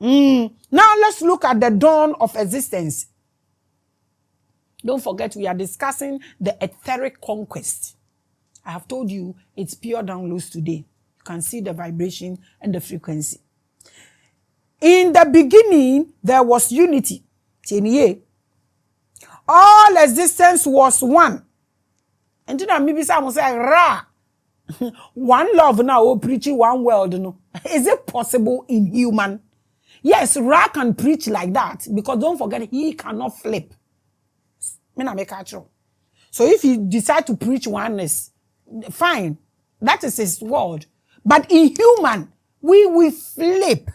Now let's look at the dawn of existence. Don't forget, we are discussing the etheric conquest. I have told you it's pure downloads today. You can see the vibration and the frequency. In the beginning, there was unity. All existence was one. And you know, maybe someone say, Ra. One love now, preaching one world. No. Is it possible in human? Yes, Ra can preach like that because don't forget, he cannot flip. So if he decide to preach oneness, fine. That is his word. But in human, we will flip.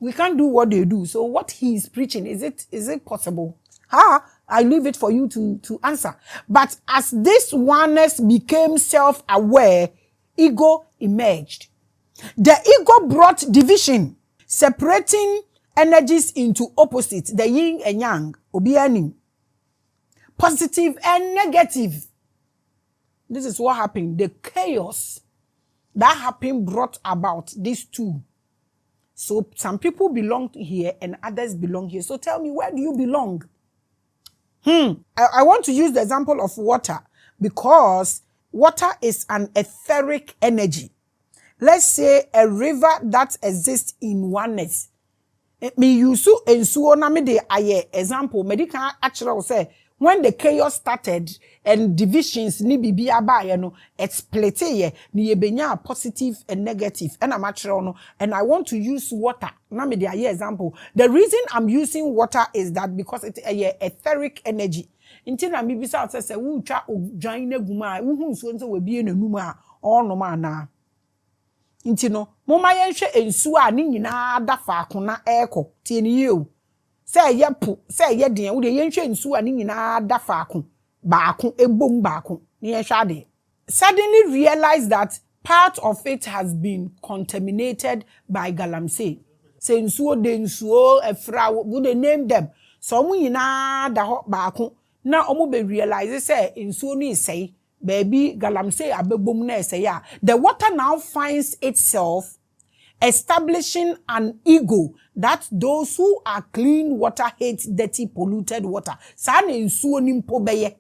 We can't do what they do. So what he is preaching, is it possible? I leave it for you to answer. But as this oneness became self-aware, ego emerged. The ego brought division, separating energies into opposites, the yin and yang, obianim, positive and negative. This is what happened. The chaos that happened brought about these two. So some people belong here and others belong here. So tell me, where do you belong? I want to use the example of water because water is an etheric energy. Let's say a river that exists in oneness. Me use ensuo na me de aye example. Medical actually say when the chaos started and divisions ni bibia ba no it split ye ni yebenya positive and negative and I'm actually no and I want to use water na me de aye example. The reason I'm using water is that because it's a etheric energy. Until na me bisa say wu twa odwan na guma wu hu nsuo nse we bie na num a ono ma na nti no moma yenhwe ensuo a ni nyina da faako na eko tie ni ye say ye po say ye den wo de yenhwe ensuo a ni nyina da faako baako ebom baako ni yenhwe ade suddenly realize that part of it has been contaminated by galamsey. Say ensuo de ensuo efra wo de name them so mo nyina da ho baako na omo be realize say ensuo ni say baby galamsey abebom na say ya the water now finds itself establishing an ego that those who are clean water hate dirty polluted water. Sa na ensuo ni mpo beye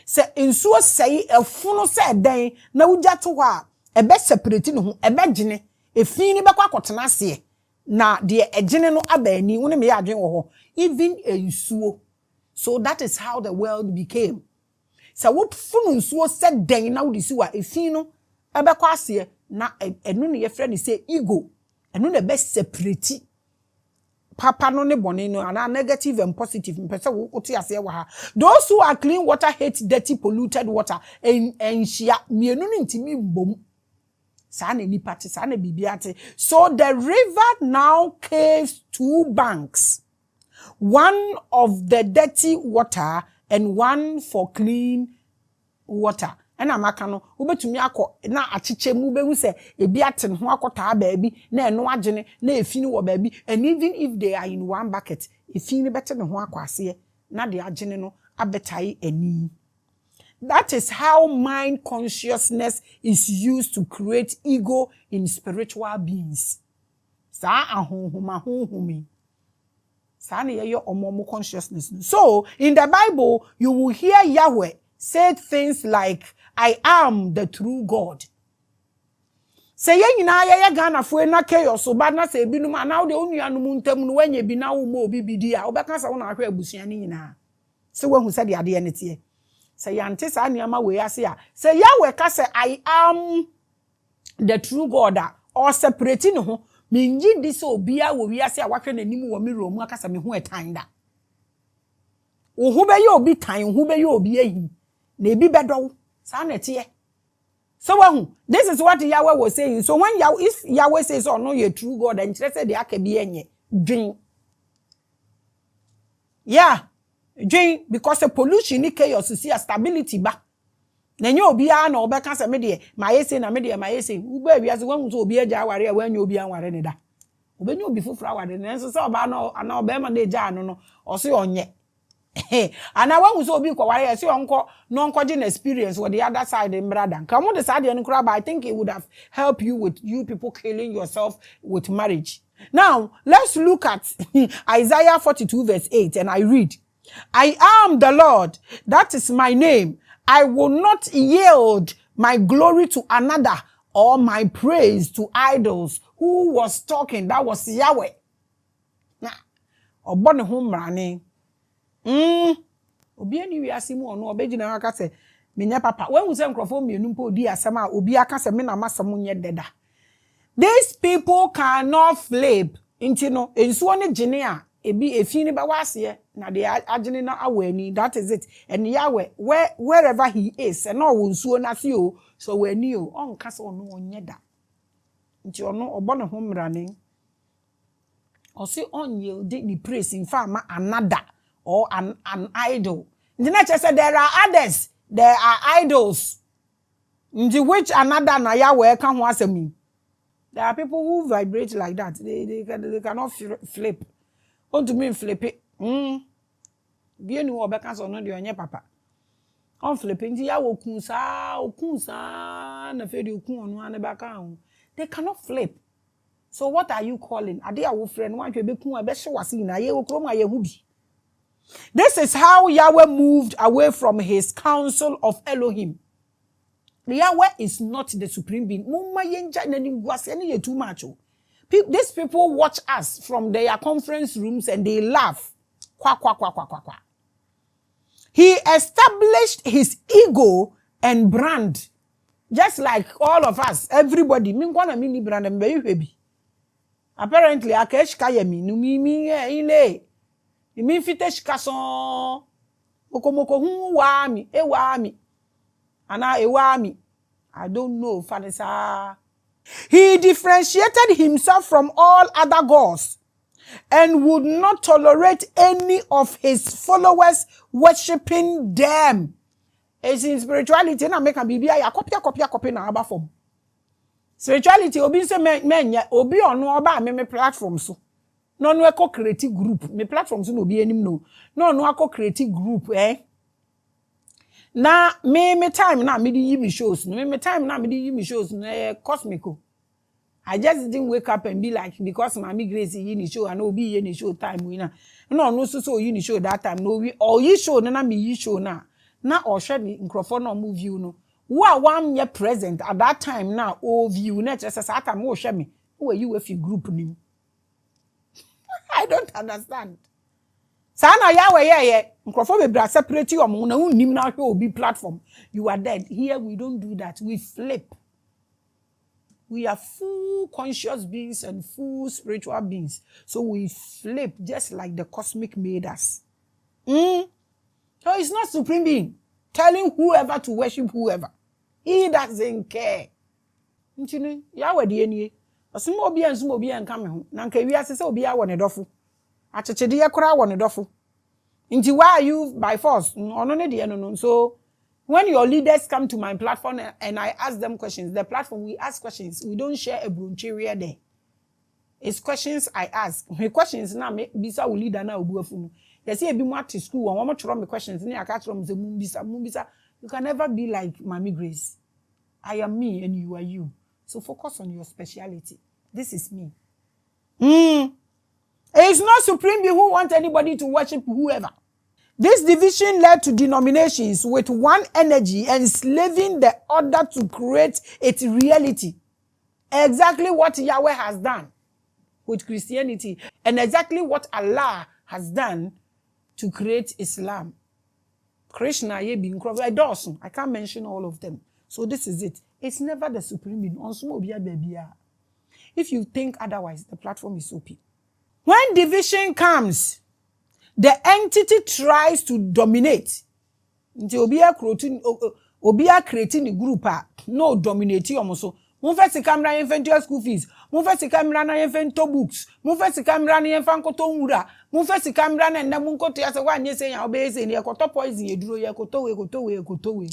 se ensuo say efuno say den na wugya to ho a ebe separate no ho ebe gene efin ni bekwa kotena se na de egene no abani woni me ya adwen wo ho even ensuo. So that is how the world became. So what funu nsuo said den na wodi si wa efin no ebekwa ase na enu ne ye friend say ego enu na be separate papa no ne bone no ana negative and positive mpese wo to ase wa ha. Those who are clean water hate dirty polluted water en shia mienu no ntimi mbom sa na nipa te sa na bibia te. So the river now caves two banks, one of the dirty water and one for clean water. And amaka no ubetumi akọ na achiche mu behu se ebi aten ho akọta baabi na eno agene na efini wo baabi, and even if they are in one bucket efini bete ne ho akwase na de agene no abetai ani. That is how mind consciousness is used to create ego in spiritual beings. Sa ahonhoma honhomi sa na ye omomo consciousness. So in the Bible you will hear Yahweh say things like, I am the true God. Say ye nyina ye Ghana fo na chaos so bad na say binum ana de onuanum ntam no wanye bi na wo mo obi bidi a obeka sa wo na ahwe abusua ni nyina. Se wahu sa de ade ne tie. Say yante sa niama we ase a. Say Yahweh ka say I am the true God or separating ho. Minji di so bia wo wi ase a wahwe nanim wo me romu aka sa me ho etan da. Wo hu be ye obi tan, hu be ye obi ehi. Na ebi bedo sa na tie. So this is what Yahweh was saying. So when if Yahweh says, oh no, you're true God, and say they can be any dream. Yeah, dream, because the pollution ni chaos see a stability ba. Na nyo obi a na obeka se me de ma yese na me de ma yese. Ugba wi ase wan so obi aja aware a wan obi anware ne da. Obenyo obi fufura aware ne so se oba na oba ma na eja anu no o se onye. And I want to be quiet. See, uncle, non-cogent experience with the other side in brother. Come on, the side and crab. I think it would have helped you with you people killing yourself with marriage. Now, let's look at Isaiah 42 verse 8, and I read, I am the Lord, that is my name. I will not yield my glory to another or my praise to idols. Who was talking? That was Yahweh. Nah, obone ho mrane. Obi ani wi asemu ono obegina aka se menya papa. When we say nkrofo mienu mpo odi asem a obi aka se me na masem nye deda. These people cannot flip. Inti no ensuo ne gene a ebi efi ni ba wase na de agene na awani. That is it. And Yahweh, wherever he is, and no nsuo na fi o, so wani o on kasa ono onye da. Inti ono obone ho mrane. Or say on yield the praise in farmer another or an idol. The nature said there are others, there are idols. In which another na Yahweh can once me. There are people who vibrate like that. They cannot flip. Want to mean flip it. Bien you obeka so no de onye papa. On flipping the Yahweh okunsa na fe de okun onu an baka ho. They cannot flip. So what are you calling? Ade a wo friend wan hwe bekun a be hye wase na ye okrom a ye hu bi. This is how Yahweh moved away from his council of Elohim. Yahweh is not the supreme being. Mumma yenja nanim guase na ye too much. These people watch us from their conference rooms and they laugh. Kwa kwa kwa kwa kwa kwa. He established his ego and brand. Just like all of us, everybody. Min kwa na mini brand mbe hwebi. Apparently, akeshika yemi numimi ile. Imi fite shikason. Okomoko hu wami, ewami. Ana ewami. I don't know, Fanisa. He differentiated himself from all other gods and would not tolerate any of his followers worshiping them. It's in spirituality na make am bibia ya copy na aba form. Spirituality obi se menya obi ono oba me platform so. No no eko create group. Me platform so no obi anim no. No no eko create group Na me time na me di me shows. No me time na me di me shows no cosmico. I just didn't wake up and be like because Maame Grace yi show and obi yi show time we na. No so yi show that time no we all yi show na me yi show na. Na ohwe ni nkrofo na move you no. Wo a one year present at that time now all view na just say time wo hwe me who you if you group nim. I don't understand. Sana Yahweh ye nkrofo be bra separate you na unnim na hwe obi platform. You are dead. Here we don't do that. We flip. We are full conscious beings and full spiritual beings. So we flip just like the cosmic made us. So it's not supreme being telling whoever to worship whoever. He doesn't care. Yahweh di enie. Osumo obi ansumo obi anka me ho. Na nka wi asese obi a wone dofo. Achechede ye kora wone dofo. Nti why are you by force? Ono ne de no. So when your leaders come to my platform and I ask them questions, the platform we ask questions. We don't share a bruncheria there. It's questions I ask. My questions na me bisa we leader na obuafu. They say be more to school and one more me questions ni aka from the mumbisa. You can never be like Maame Grace. I am me and you are you. So focus on your speciality. This is me. It's not supreme being who want anybody to worship whoever. This division led to denominations with one energy enslaving the other to create its reality. Exactly what Yahweh has done with Christianity and exactly what Allah has done to create Islam. Krishna, I can't mention all of them. So this is it. It's never the supreme being. If you think otherwise, the platform is OP. When division comes, the entity tries to dominate. Obia creating the group no dominating almost. Mon fait se camera yen school fees. Mon fait se camera na yen books. Mon fait se camera na yen koto nwura. Mon fait se camera na ndam koto ya se wa nye se yan obey se ne koto poison ye duro ye koto we.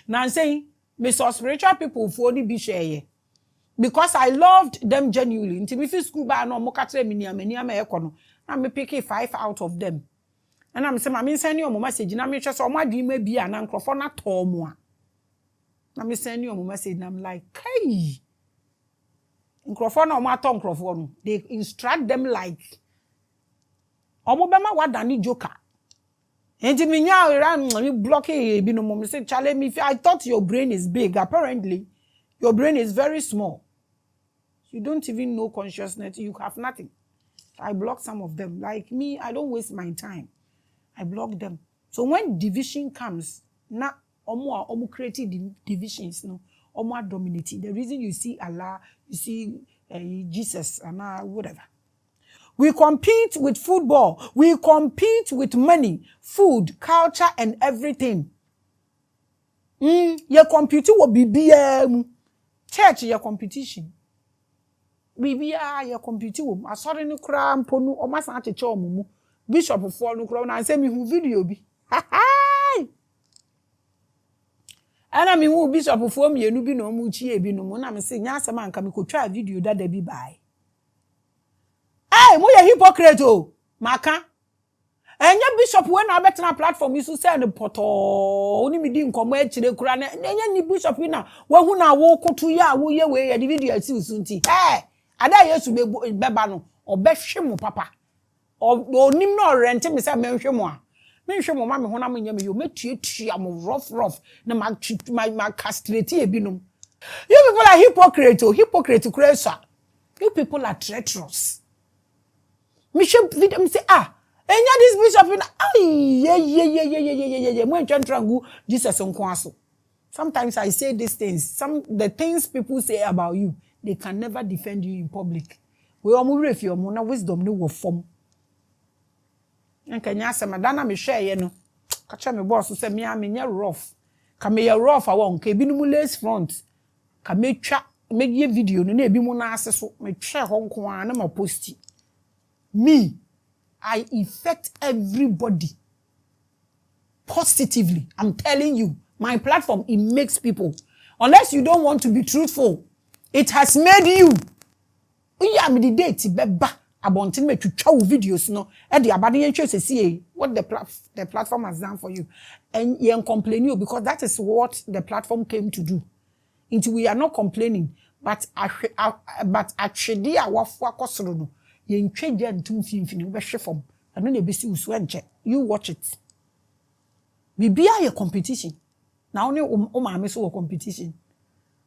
Now I'm saying me so spiritual people for the be share. Because I loved them genuinely. Until me feel school ba no mo ka tell me ni ama e kono. Na me pick 5 out of them. And I'm saying I'm sending you message na me try so ma di ma bia na nkrofo na to mo a. Na me send you message and I'm like, hey. Nkrofo na omo ato nkrofo no. They instruct them like omo bema wadani joker. Enti me nya me blocking bi no mo say challenge me. I thought your brain is big. Apparently, your brain is very small. You don't even know consciousness. You have nothing. I block some of them. Like me, I don't waste my time. I block them. So when division comes, na omo creative divisions, no, omo dominating. The reason you see Allah, you see Jesus, and whatever. We compete with football. We compete with money, food, culture, and everything. You compete with BBM. Church, your competition. BBM, your competition. I saw the new cram, ponu, or my son to chomu. Bishop of Fall no crown, and say me who video be. Ha! And I mean, who Bishop of Fall me, and be no muchi, be no one. I'm saying, yes, a man can go try video that they be by. Hey, mo ye hypocrite o, maka. Enya bishop when na better na platform isu say ne poto. Oni mi di nkomo e kire kura na enya ni bishop na wa hu na wo kotu ya wo ye we ye di video ati usunti. Hey, ada Yesu beba no, obehwe mo papa. Onim no rent me say menhwe mo a. Menhwe mo ma me ho na me nya me yo metuatua mo rough na ma castrate e binom. You people are hypocrite kura. You people are treacherous. Me should video me say enya this bishop yeah mo ntwantrangu Jesus nko aso. Sometimes I say these things, the things people say about you, they can never defend you in public. We omo refi omo na wisdom no wo form. Enka nya asema dana me hwe ye no. Ka cha me boss say me nya rough. Ka me ye rough awon ka ebi no lace front. Ka me twa me ye video no na ebi mu na ase so me hwe ho nko a na ma posti. Me, I affect everybody positively. I'm telling you, my platform, it makes people. Unless you don't want to be truthful, it has made you. Yeah, me the date beba abontin me twitwa videos no. E the abade yen see what the platform has done for you, and you complain you because that is what the platform came to do. Into we are not complaining, but actually our focus no. You change and two fini be from and then be see you watch it. We be a competition. Now only Maame so competition.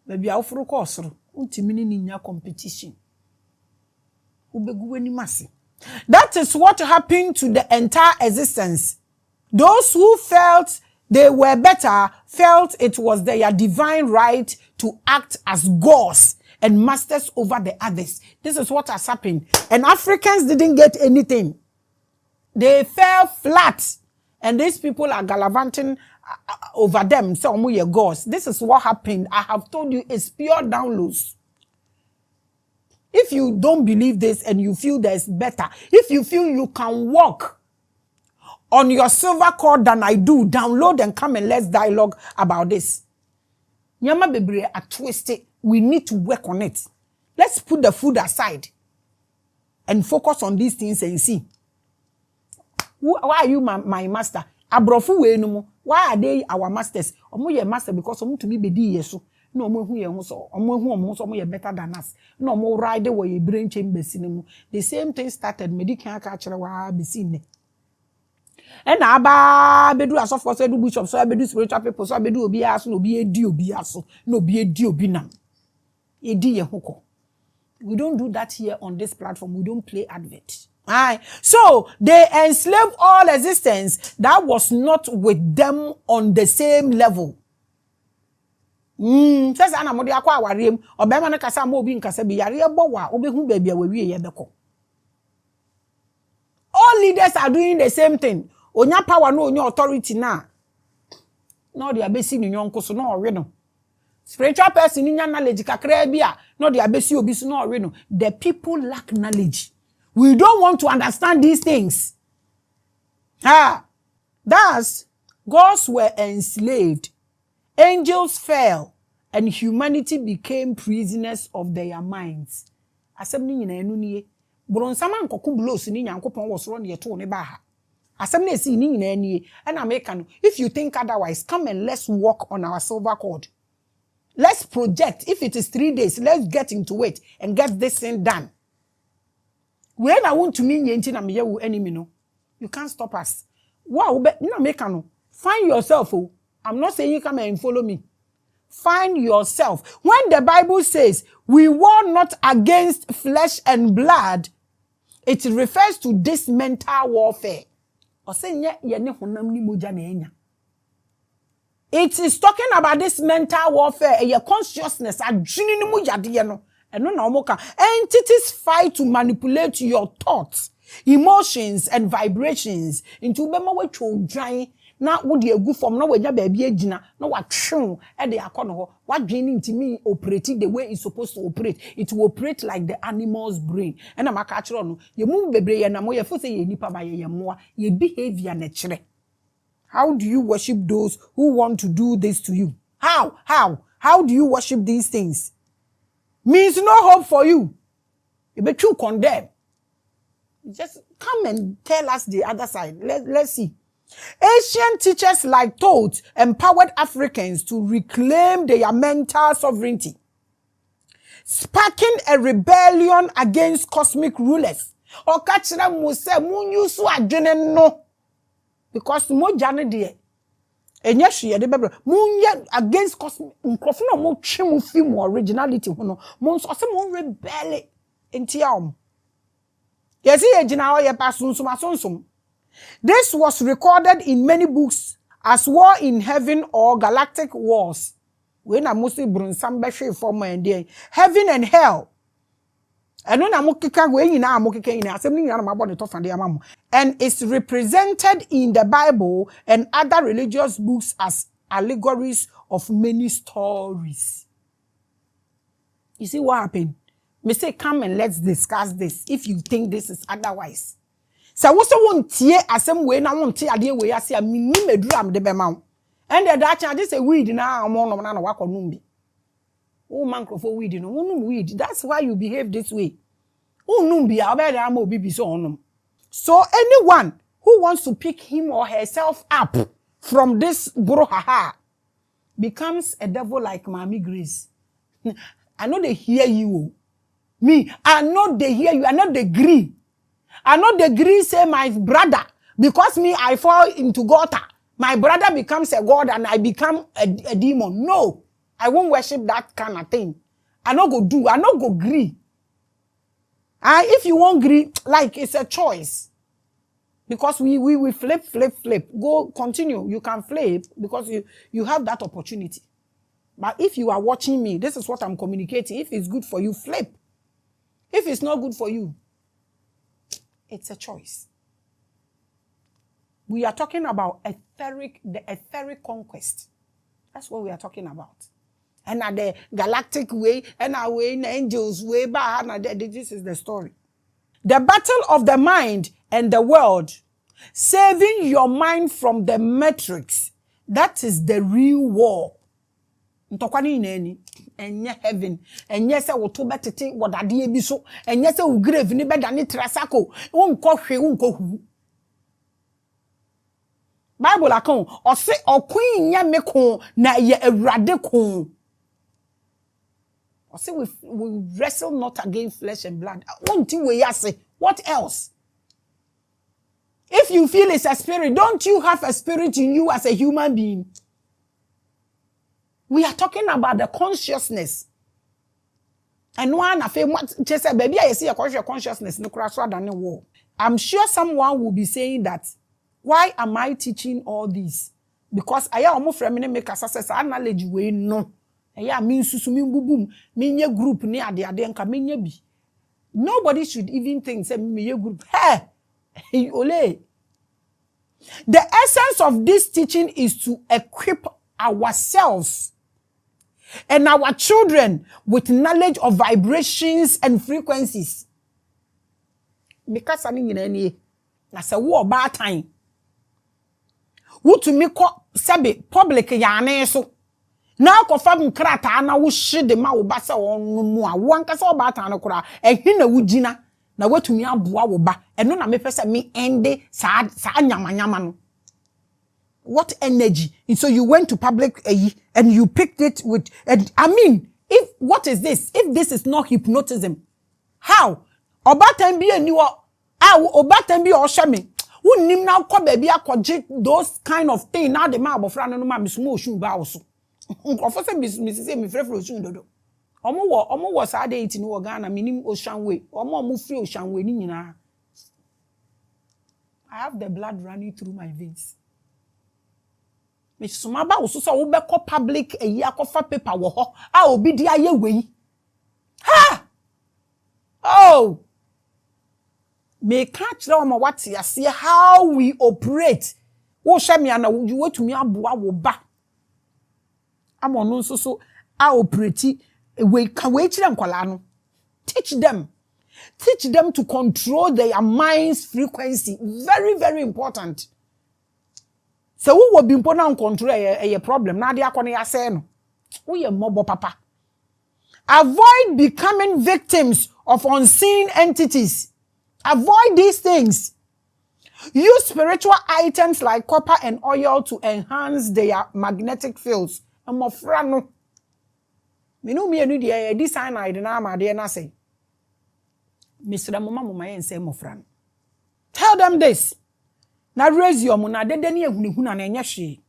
Maybe our for course ultimately in competition. That is what happened to the entire existence. Those who felt they were better felt it was their divine right to act as gods and masters over the others. This is what has happened. And Africans didn't get anything. They fell flat. And these people are gallivanting over them. So, your gods. This is what happened. I have told you, it's pure downloads. If you don't believe this and you feel there's better, if you feel you can walk on your silver cord than I do, download and come and let's dialogue about this. Nyama bebre are twisted. We need to work on it. Let's put the food aside and focus on these things and see. Why are you my master? Abrofu we no mo. Why are they our masters? Omo ye master because omo to be bedi yeso. No omo hu ye ho so. Omo so omo ye better than us. No omo ride we ye brain chambers no. The same thing started medical aka kire wa be seen. And aba bedu asofo so edu bishop so bedu spiritual people so bedu obi aso no obi edi obi aso no obi edi obi nam. We don't do that here on this platform. We don't play advert. Alright. So they enslaved all existence that was not with them on the same level. Says ana modi akwa awarem obema na kasa ma obi nkasa bi yare ebo wa obehu baabi a wawie ye beko. All leaders are doing the same thing. Onya power no onya authority na. No they abesi ni nyonko so no owe no. Spiritual person in knowledge kakra bia no the abesi obi so no ore no. The people lack knowledge. We don't want to understand these things. Thus, gods were enslaved, angels fell, and humanity became prisoners of their minds. Asem ni nyina enu nie. Bronsama nkoku blows ni nyankopon wo soro ne yeto ne ba ha. Asem na esi ni nyina enie. And American, if you think otherwise, come and let's walk on our silver cord. Let's project. If it is 3 days, let's get into it and get this thing done. When I want to mean yentin am ye enemy no. You can't stop us. Wow, but you know make no. Find yourself. Oh. I'm not saying you come and follow me. Find yourself. When the Bible says we war not against flesh and blood, it refers to this mental warfare. It is talking about this mental warfare, your consciousness, entities fight to manipulate your thoughts, emotions, and vibrations into na wo de agu form na wanya baby agina na watwew e de akọ no ho wadwen ntimi operate the way it's supposed to operate. It will operate like the animal's brain. And na maka kire no ye mu bebre ye na mo ye fo se ye nipa ba ye moa ye behavior na kire. How do you worship those who want to do this to you? How do you worship these things? Means no hope for you. You be too condemn. Just come and tell us the other side. Let's see. Asian teachers like Todd empowered Africans to reclaim their mental sovereignty, sparking a rebellion against cosmic rulers. Okachira muse munyusu adwene no because mo jane de enye hwe de bebre munye against cosmic nkrofo no mo twe mo fi mo originality ho no mo so se mo rebel entiam yesi ejina o ye pasunsumasonsum. This was recorded in many books as War in Heaven or Galactic Wars. When I mostly bring some beshe for my idea. Heaven and Hell. And when I'm and it's represented in the Bible and other religious books as allegories of many stories. You see what happened? Me say, come and let's discuss this if you think this is otherwise. So what's the one tie asem we na won tie ade we ase a minni meduram de bema wo and the that just say weed na amon no na wakonum bi o mankrofo weed no wonum weed. That's why you behave this way. Unum bi abeda am obi bi so onum. So anyone who wants to pick him or herself up from this brouhaha becomes a devil like Maame Grace. I know they hear you. Me, I know they hear you. I know they agree. I know the agree say my brother, because me I fall into gutter, my brother becomes a god and I become a demon. No, I won't worship that kind of thing. I not go do, I not go agree. And if you won't agree, like it's a choice. Because we flip. Go continue. You can flip because you have that opportunity. But if you are watching me, this is what I'm communicating. If it's good for you, flip. If it's not good for you, it's a choice. We are talking about the etheric conquest. That's what we are talking about. And at the galactic way, and our way, in the angels' way, this is the story. The battle of the mind and the world, saving your mind from the matrix. That is the real war. Ntokwani neni enye heaven enye se wo to betete wodade ebi so enye se wo grave ni beda ni trasako wonko hwe wonko hu Bible akon o se okun nya me kon na ye awurade kon o se we wrestle not against flesh and blood. Wonti we yase what else? If you feel it's a spirit, don't you have a spirit in you as a human being? We are talking about the consciousness. And one of them, just say, baby, I see a consciousness. I'm sure someone will be saying that, why am I teaching all this? Because I am almost feminine make a success. I knowledge we no. I mean, susumi boom, minye group near the adenka minye bi. Nobody should even think say minye group. Hey, ole. The essence of this teaching is to equip ourselves and our children with knowledge of vibrations and frequencies. Because I mean, that's a war bad time. What to make sabi public yane so now confirm krata na wo hye de ma wo ba se won mu a wo anka se wo ba tan no kura ehina wo gina na watumi aboa wo ba eno na me pese me ende sa nyama no. What energy? And so you went to public and you picked it with, and I mean, if what is this? If this is not hypnotism, how? Obatan bi aniwo, obatan bi oshame. Wunnim na kwa baby akwaje those kind of thing na de ma abofra no ma misumo oshun ba oso. Nkofo se misise mi frefro oshun dodo. Omo wo sa de iti no wo Ghana minim Oshanwe. Omo free Oshanwe ni nyina. I have the blood running through my veins. Me sumaba oso so wo be ko public eyi akofa paper wo ho a obi di aye wei. Ha! Oh! Me catch them what you see how we operate. Wo hwe me ana you wetumi aboa wo ba. Amono nso so a operate we can we chire nkwala no. Teach them. Teach them to control their mind's frequency. Very, very important. So who will be important control a problem? Now they are going to say no. We are mobile papa. Avoid becoming victims of unseen entities. Avoid these things. Use spiritual items like copper and oil to enhance their magnetic fields. I'm afraid no. Me no me anu de this cyanide na ma de na say. Mr. Mama and say mofran. Tell them this. Na raise your mona de ni ehunihuna na enya hwe.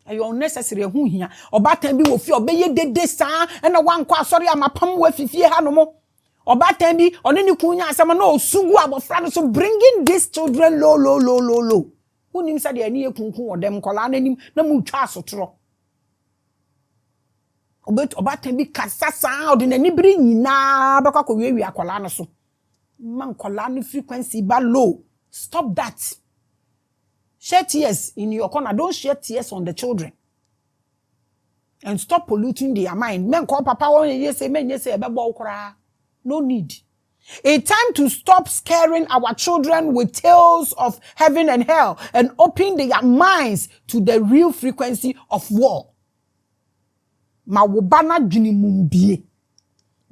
Ayo unnecessary ehu hia. Obatan bi wo fi obeye dede saa na wankọ asori amapam wa fifie ha no mo. Obatan bi oni ni kunya asema na osugu abofra no so bringing these children low. Unim sa de ani ekunkun odem kola na nim na mu twa asotro. Obatan bi kasa saa odi na ni biri nyina bekwa ko wiwi akola no so. Man kola no frequency ba low. Stop that. Share tears in your corner. Don't share tears on the children. And stop polluting their mind. Men call papa no need. A time to stop scaring our children with tales of heaven and hell and open their minds to the real frequency of war. Ma wobana jini mumbie.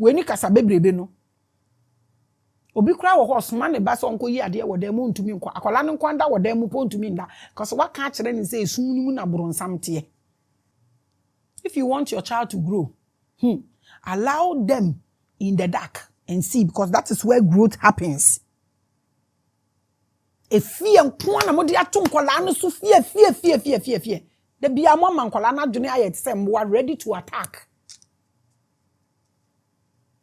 Weni kasabebrebe no. Obi kura wo horse man ne ba so nko yi ade wo dem ntumi nko akola ne nko nda wo dem po ntumi nda cause wa ka kire ne say sunum na bronsam te. If you want your child to grow, allow them in the dark and see, because that is where growth happens. Efie nko na modi ato nkola no so fie. The bia mo man nkola na dwene ayet say we are ready to attack.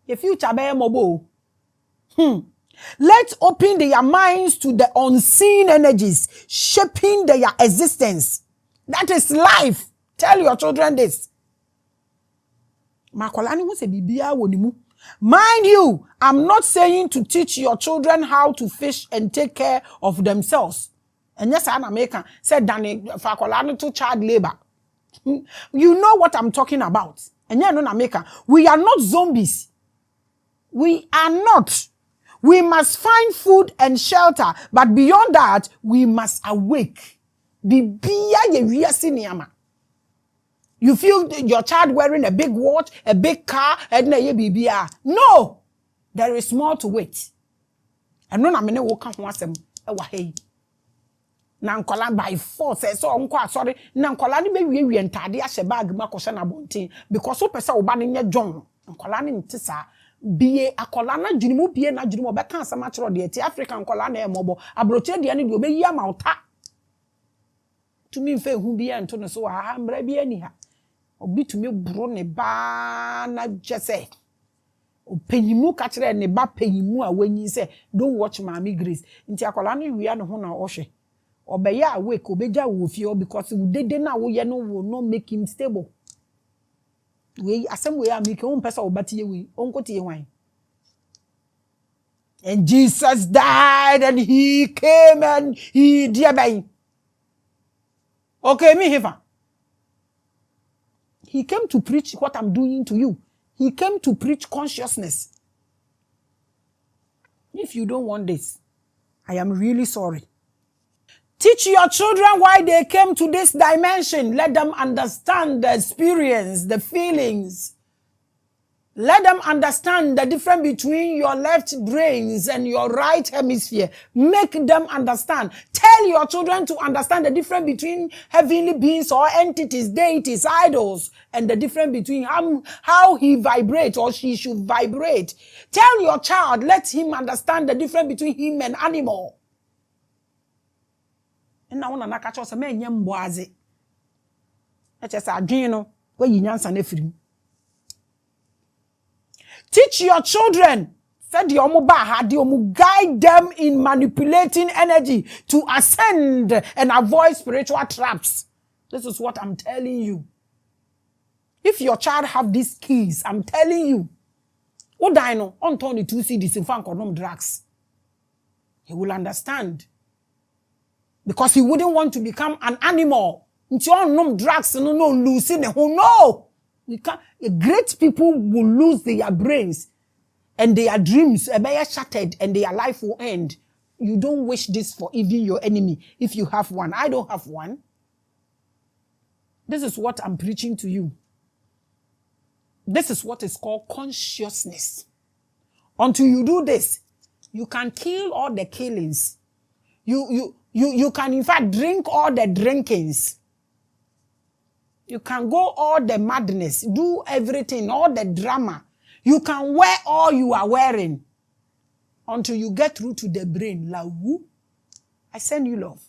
The future be mobo. Let's open their minds to the unseen energies shaping their existence. That is life. Tell your children this. Mind you, I'm not saying to teach your children how to fish and take care of themselves. And yes, I'm American. Said Danny Fakolani to child labor. You know what I'm talking about. And yeah, no American. We are not zombies. We are not. We must find food and shelter, but beyond that, we must awake. You feel your child wearing a big watch, a big car, and no, there is more to it. And no, I'm going to walk on Nankola by force, so sorry, Nankola be entire bag because so person obanin John, Nankola ntisa. Biye akola na dwunumu biye na dwunumu obeka asama kiro de ti African akola na emobo abroche de ne de obeyi amauta tumi mfe hu biye nto no so ha mbra biye ni ha obi tumi buru ne ba na jese openyimu ka kire ne ba penyimu a wanyi se don't watch Maame Grace nti akola no wia ne ho na ohwe obeya awake obeja wo fie because udede na wo ye no will not make him stable. We asem we am make on person obati we onko tie wan. And Jesus died and he came and he died. Okay, me heaven. He came to preach what I'm doing to you. He came to preach consciousness. If you don't want this, I am really sorry. Teach your children why they came to this dimension. Let them understand the experience, the feelings. Let them understand the difference between your left brains and your right hemisphere. Make them understand. Tell your children to understand the difference between heavenly beings or entities, deities, idols, and the difference between how he vibrates or she should vibrate. Tell your child, let him understand the difference between him and animal. And now na catch us a man yam boazi. Just a dream, where you nyansa nefrim. Teach your children, said the guide them in manipulating energy to ascend and avoid spiritual traps. This is what I'm telling you. If your child have these keys, I'm telling you, what I know, on Tony 2 CDs in Fankonom drugs, he will understand. Because he wouldn't want to become an animal. No drugs, no losing, no. We can't. Great people will lose their brains and their dreams are shattered and their life will end. You don't wish this for even your enemy if you have one. I don't have one. This is what I'm preaching to you. This is what is called consciousness. Until you do this, you can kill all the killings. You can in fact drink all the drinkings. You can go all the madness, do everything, all the drama. You can wear all you are wearing until you get through to the brain. La woo. I send you love.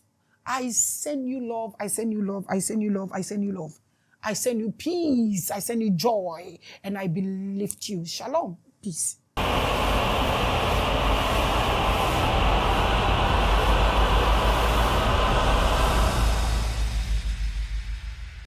I send you love. I send you love. I send you love. I send you love. I send you peace. I send you joy. And I lift you. Shalom. Peace.